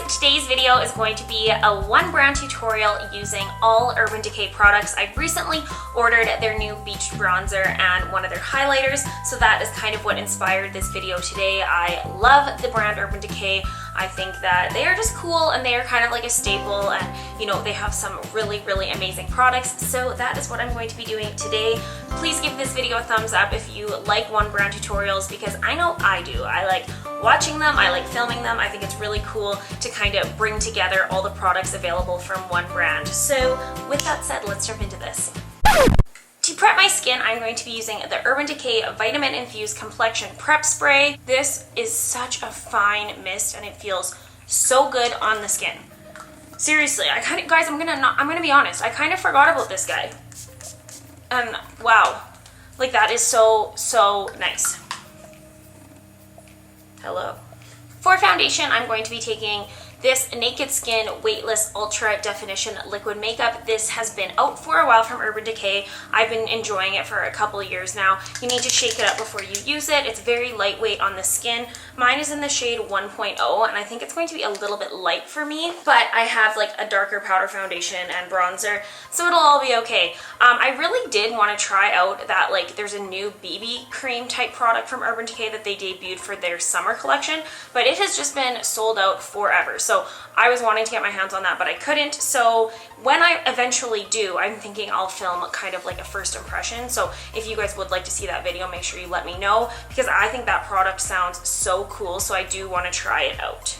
today's video is going to be a one brand tutorial using all Urban Decay products. I've recently ordered their new beach bronzer and one of their highlighters, so that is kind of what inspired this video today. I love the brand Urban Decay. I think that they are just cool and they are kind of like a staple, and you know, they have some really amazing products, so that is what I'm going to be doing today. Please give this video a thumbs up if you like one brand tutorials, because I know I do. I like watching them, I like filming them. I think it's really cool to kind of bring together all the products available from one brand. So with that said, let's jump into this. To prep my skin, I'm going to be using the Urban Decay Vitamin Infused Complexion Prep Spray. This is such a fine mist and it feels so good on the skin. Seriously, guys, I'm gonna be honest, I kind of forgot about this guy. And wow, like that is so nice. Hello. For foundation, I'm going to be taking this Naked Skin Weightless Ultra Definition Liquid Makeup. This has been out for a while from Urban Decay. I've been enjoying it for a couple of years now. You need to shake it up before you use it. It's very lightweight on the skin. Mine is in the shade 1.0, and I think it's going to be a little bit light for me, but I have like a darker powder foundation and bronzer, so it'll all be okay. I really did want to try out that, like, there's a new BB cream type product from Urban Decay that they debuted for their summer collection, but it has just been sold out forever. So I was wanting to get my hands on that, but I couldn't. So when I eventually do, I'm thinking I'll film kind of like a first impression. So if you guys would like to see that video, make sure you let me know, because I think that product sounds so cool. So I do want to try it out.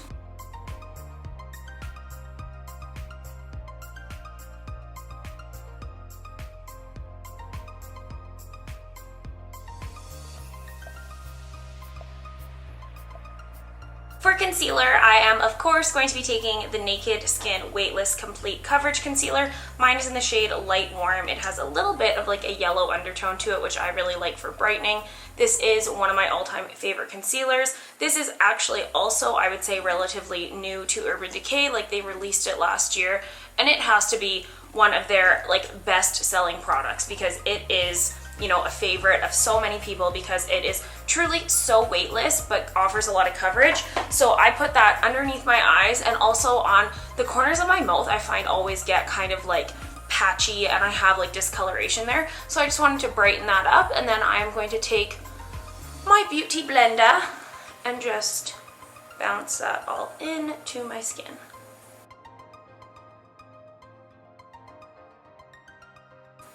For concealer, I am of course going to be taking the Naked Skin Weightless Complete Coverage Concealer. Mine is in the shade Light Warm. It has a little bit of like a yellow undertone to it, which I really like for brightening. This is one of my all-time favorite concealers. This is actually also, I would say, relatively new to Urban Decay. Like, they released it last year, and it has to be one of their like best-selling products, because it is, you know, a favorite of so many people because it is truly so weightless but offers a lot of coverage. So I put that underneath my eyes, and also on the corners of my mouth. I find always get kind of like patchy and I have like discoloration there. So I just wanted to brighten that up, and then I am going to take my beauty blender and just bounce that all into my skin.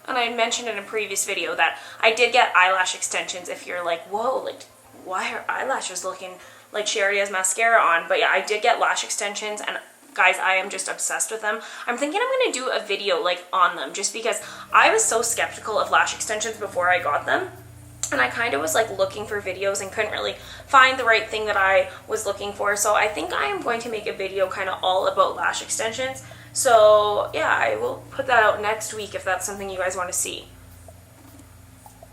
And I had mentioned in a previous video that I did get eyelash extensions. If you're like, whoa, like, why are eyelashes looking like she already has mascara on? But yeah, I did get lash extensions, and guys, I am just obsessed with them. I'm thinking I'm going to do a video like on them, just because I was so skeptical of lash extensions before I got them. And I kind of was like looking for videos and couldn't really find the right thing that I was looking for. So I think I am going to make a video kind of all about lash extensions. So yeah, I will put that out next week if that's something you guys want to see.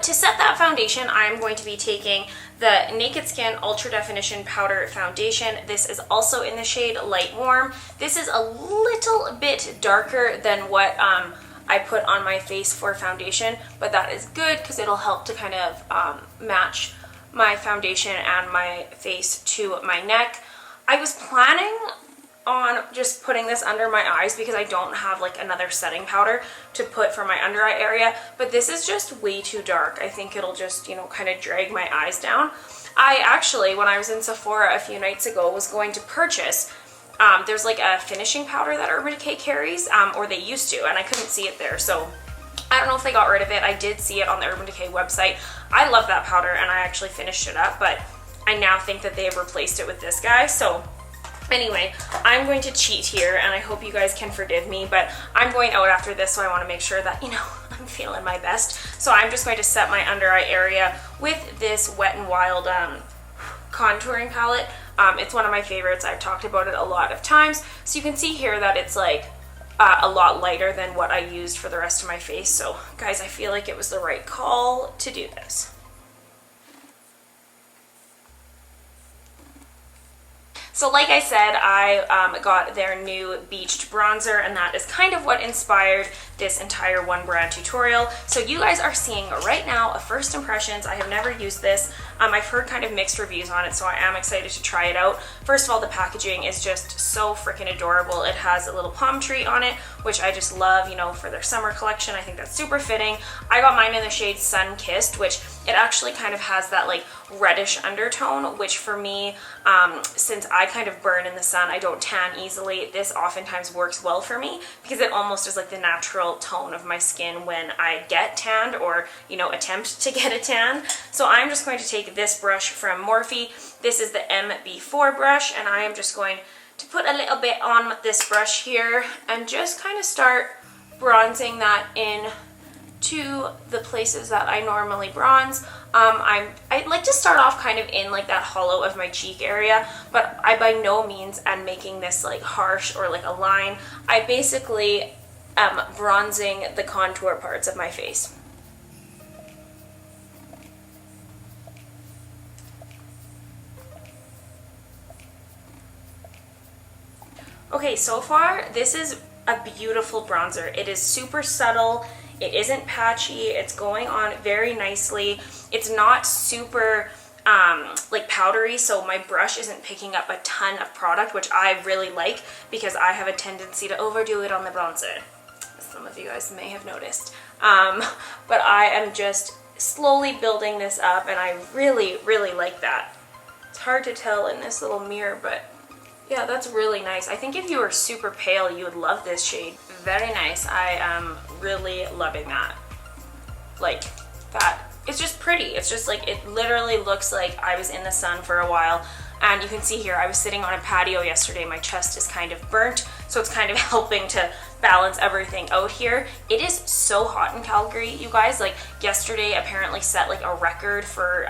To set that foundation, I'm going to be taking the Naked Skin Ultra Definition Powder Foundation. This is also in the shade Light Warm. This is a little bit darker than what I put on my face for foundation, but that is good because it'll help to kind of match my foundation and my face to my neck. I was planning on just putting this under my eyes because I don't have like another setting powder to put for my under eye area, but this is just way too dark. I think it'll just, you know, kind of drag my eyes down. I actually, when I was in Sephora a few nights ago, was going to purchase there's like a finishing powder that Urban Decay carries, or they used to, and I couldn't see it there, so I don't know if they got rid of it. I did see it on the Urban Decay website. I love that powder, and I actually finished it up, but I now think that they have replaced it with this guy. So anyway, I'm going to cheat here, and I hope you guys can forgive me, but I'm going out after this, so I want to make sure that, you know, I'm feeling my best. So I'm just going to set my under eye area with this Wet n Wild contouring palette. It's one of my favorites. I've talked about it a lot of times. So you can see here that it's like a lot lighter than what I used for the rest of my face. So guys, I feel like it was the right call to do this. So like I said, I got their new Beached bronzer, and that is kind of what inspired this entire one brand tutorial. So you guys are seeing right now a first impressions. I have never used this. I've heard kind of mixed reviews on it, so I am excited to try it out. First of all, the packaging is just so freaking adorable. It has a little palm tree on it, which I just love, you know, for their summer collection. I think that's super fitting. I got mine in the shade Sun Kissed, which it actually kind of has that like reddish undertone, which for me, since I kind of burn in the sun, I don't tan easily, this oftentimes works well for me because it almost is like the natural tone of my skin when I get tanned or, you know, attempt to get a tan. So I'm just going to take this brush from Morphe. This is the MB4 brush, and I am just going to put a little bit on this brush here and just kind of start bronzing that in to the places that I normally bronze. I like to start off kind of in like that hollow of my cheek area, but I by no means am making this like harsh or like a line. I basically am bronzing the contour parts of my face. Okay, so far this is a beautiful bronzer. It is super subtle. It isn't patchy. It's going on very nicely. It's not super like powdery, so my brush isn't picking up a ton of product, which I really like because I have a tendency to overdo it on the bronzer, as some of you guys may have noticed. But I am just slowly building this up, and I really, really like that. It's hard to tell in this little mirror, but yeah, that's really nice. I think if you are super pale, you would love this shade. Very nice. I am really loving that. Like that. It's just pretty. It's just like, it literally looks like I was in the sun for a while. And you can see here, I was sitting on a patio yesterday. My chest is kind of burnt, so it's kind of helping to balance everything out here. It is so hot in Calgary, you guys. Like yesterday apparently set like a record for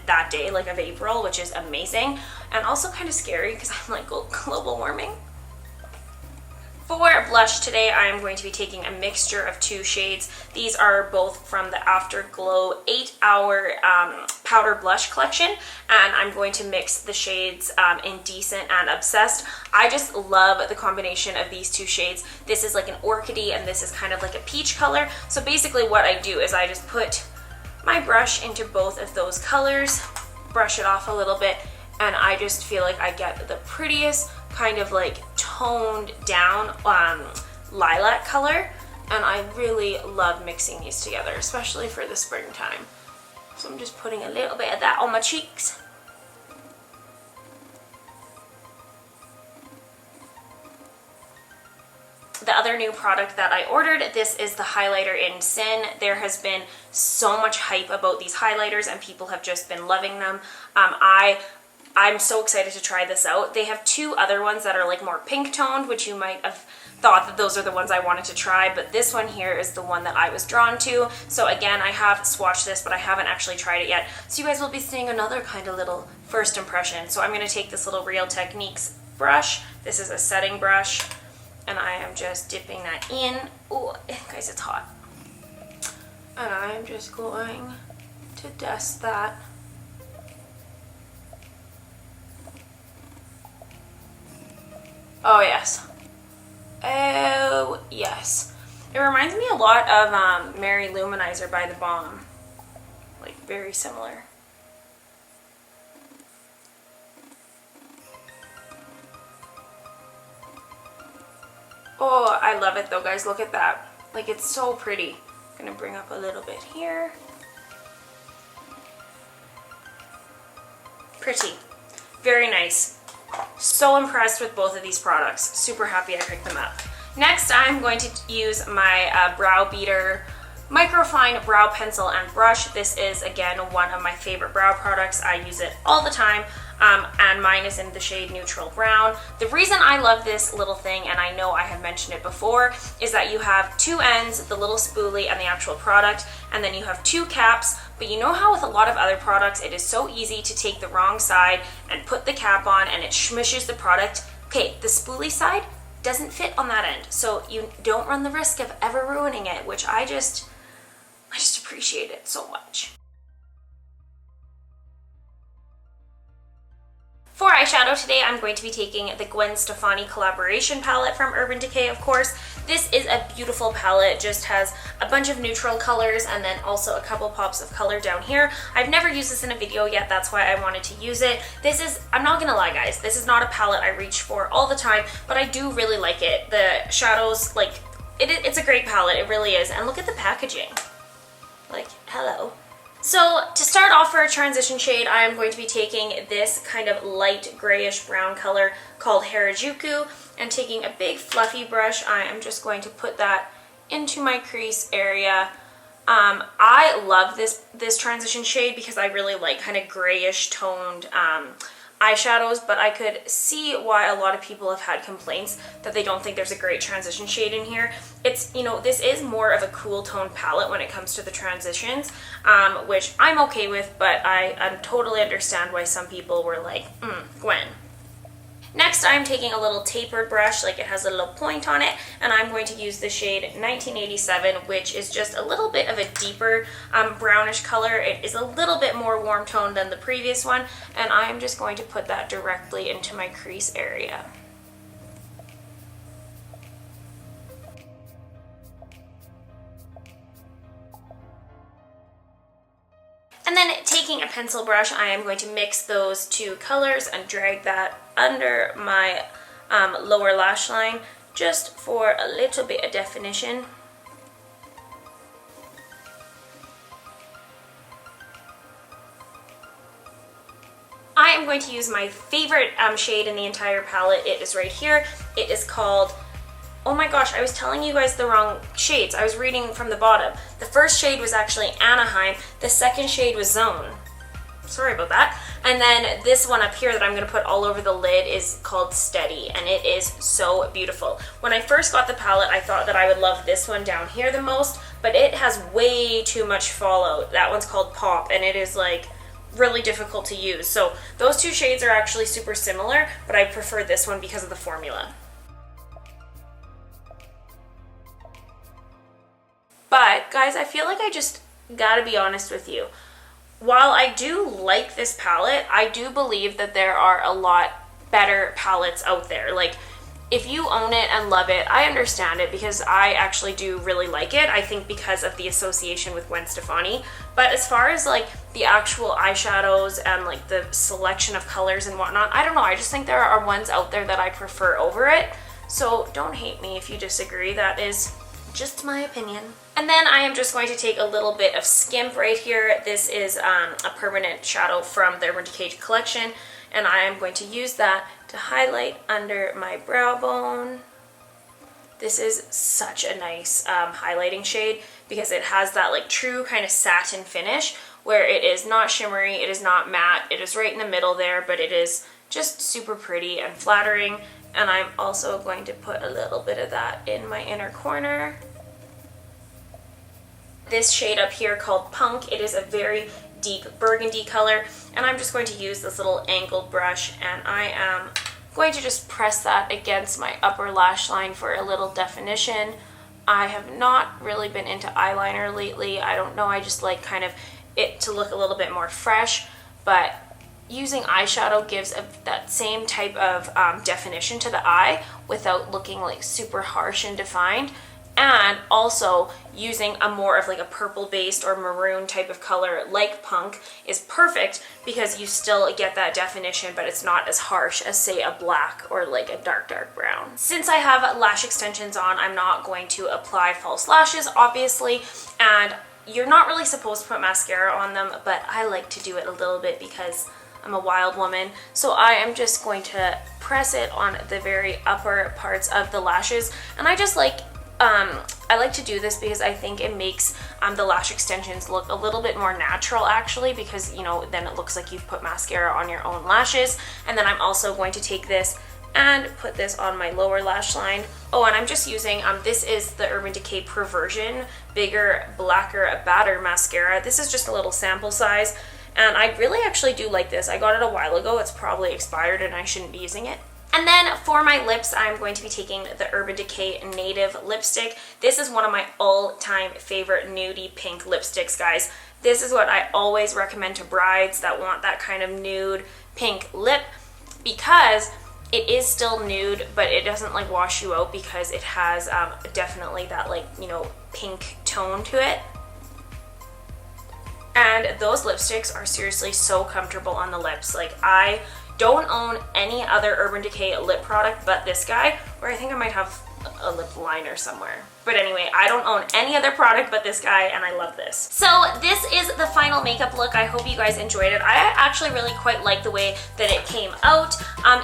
that day, like of April, which is amazing. And also kind of scary because I'm like global warming. For blush today, I am going to be taking a mixture of two shades. These are both from the Afterglow 8-Hour Powder Blush Collection, and I'm going to mix the shades Indecent and Obsessed. I just love the combination of these two shades. This is like an orchidy, and this is kind of like a peach color. So basically what I do is I just put my brush into both of those colors, brush it off a little bit, and I just feel like I get the prettiest kind of like toned down lilac color, and I really love mixing these together, especially for the springtime. So I'm just putting a little bit of that on my cheeks. The other new product that I ordered, this is the highlighter in Sin. There has been so much hype about these highlighters, and people have just been loving them. I'm so excited to try this out. They have two other ones that are like more pink toned, which you might have thought that those are the ones I wanted to try, but this one here is the one that I was drawn to. So again, I have swatched this, but I haven't actually tried it yet. So you guys will be seeing another kind of little first impression. So I'm going to take this little Real Techniques brush. This is a setting brush, and I am just dipping that in. Oh, guys, it's hot. And I'm just going to dust that. Oh yes. Oh yes. It reminds me a lot of Mary Luminizer by The Balm. Like very similar. Oh, I love it though, guys. Look at that. Like it's so pretty. I'm gonna bring up a little bit here. Pretty. Very nice. So impressed with both of these products. Super happy I picked them up. Next, I'm going to use my Brow Beater Microfine Brow Pencil and Brush. This is, again, one of my favorite brow products. I use it all the time, and mine is in the shade Neutral Brown. The reason I love this little thing, and I know I have mentioned it before, is that you have two ends, the little spoolie and the actual product, and then you have two caps. But you know how with a lot of other products, it is so easy to take the wrong side and put the cap on and it smushes the product. Okay, the spoolie side doesn't fit on that end, so you don't run the risk of ever ruining it, which I just appreciate it so much. For eyeshadow today, I'm going to be taking the Gwen Stefani collaboration palette from Urban Decay, of course. This is a beautiful palette, just has a bunch of neutral colors and then also a couple pops of color down here. I've never used this in a video yet, that's why I wanted to use it. This is, I'm not gonna lie guys, this is not a palette I reach for all the time, but I do really like it. The shadows, like, it's a great palette, it really is. And look at the packaging. Like, hello. So to start off for a transition shade, I am going to be taking this kind of light grayish brown color called Harajuku, and taking a big fluffy brush, I am just going to put that into my crease area. I love this transition shade because I really like kind of grayish toned eyeshadows, but I could see why a lot of people have had complaints that they don't think there's a great transition shade in here. It's, you know, this is more of a cool tone palette when it comes to the transitions, which I'm okay with, but I totally understand why some people were like, Gwen. Next, I'm taking a little tapered brush, like it has a little point on it, and I'm going to use the shade 1987, which is just a little bit of a deeper brownish color. It is a little bit more warm toned than the previous one, and I'm just going to put that directly into my crease area. And then taking a pencil brush, I am going to mix those two colors and drag that under my lower lash line just for a little bit of definition. I am going to use my favorite shade in the entire palette. It is right here. It is called, oh my gosh, I was telling you guys the wrong shades. I was reading from the bottom. The first shade was actually Anaheim. The second shade was Zone. Sorry about that. And then this one up here that I'm going to put all over the lid is called Steady, and it is so beautiful. When I first got the palette, I thought that I would love this one down here the most, but it has way too much fallout. That one's called Pop, and it is like really difficult to use. So those two shades are actually super similar, but I prefer this one because of the formula. But guys, I feel like I just gotta be honest with you. While I do like this palette, I do believe that there are a lot better palettes out there. Like, if you own it and love it, I understand it because I actually do really like it. I think because of the association with Gwen Stefani. But as far as like the actual eyeshadows and like the selection of colors and whatnot, I don't know. I just think there are ones out there that I prefer over it. So don't hate me if you disagree. That is just my opinion. And then I am just going to take a little bit of Skimp right here. This is a permanent shadow from the Urban Decay collection, and I am going to use that to highlight under my brow bone. This is such a nice highlighting shade because it has that like true kind of satin finish where it is not shimmery, it is not matte, it is right in the middle there, but it is just super pretty and flattering. And I'm also going to put a little bit of that in my inner corner. This shade up here called Punk, it is a very deep burgundy color, and I'm just going to use this little angled brush, and I am going to just press that against my upper lash line for a little definition. I have not really been into eyeliner lately. I don't know, I just like kind of it to look a little bit more fresh, but using eyeshadow gives that same type of definition to the eye without looking like super harsh and defined. And also using a more of like a purple based or maroon type of color like Punk is perfect because you still get that definition, but it's not as harsh as say a black or like a dark brown. Since I have lash extensions on, I'm not going to apply false lashes obviously, and you're not really supposed to put mascara on them, but I like to do it a little bit because I'm a wild woman. So I am just going to press it on the very upper parts of the lashes, and I just like I like to do this because I think it makes the lash extensions look a little bit more natural actually, because you know then it looks like you've put mascara on your own lashes. And then I'm also going to take this and put this on my lower lash line. Oh, and I'm just using this is the Urban Decay Perversion Bigger Blacker Batter Mascara. This is just a little sample size, and I really actually do like this. I got it a while ago. It's probably expired and I shouldn't be using it. And then for my lips, I'm going to be taking the Urban Decay Native Lipstick. This is one of my all-time favorite nudie pink lipsticks, guys. This is what I always recommend to brides that want that kind of nude pink lip. because it is still nude, but it doesn't like wash you out because it has definitely that like, you know, pink tone to it. And those lipsticks are seriously so comfortable on the lips. Like, I don't own any other Urban Decay lip product but this guy, or I think I might have a lip liner somewhere. But anyway, I don't own any other product but this guy, and I love this. So this is the final makeup look. I hope you guys enjoyed it. I actually really quite like the way that it came out.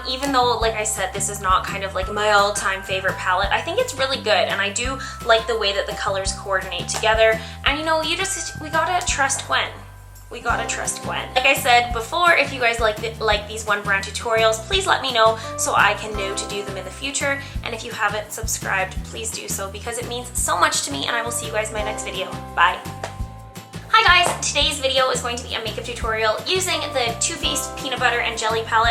Even though, like I said, this is not kind of like my all-time favorite palette, I think it's really good, and I do like the way that the colors coordinate together. And you know, we gotta trust Gwen. We gotta trust Gwen. Like I said before, if you guys like these one brand tutorials, please let me know so I can know to do them in the future. And if you haven't subscribed, please do so because it means so much to me, and I will see you guys in my next video. Bye. Hi guys, today's video is going to be a makeup tutorial using the Too Faced Peanut Butter and Jelly palette.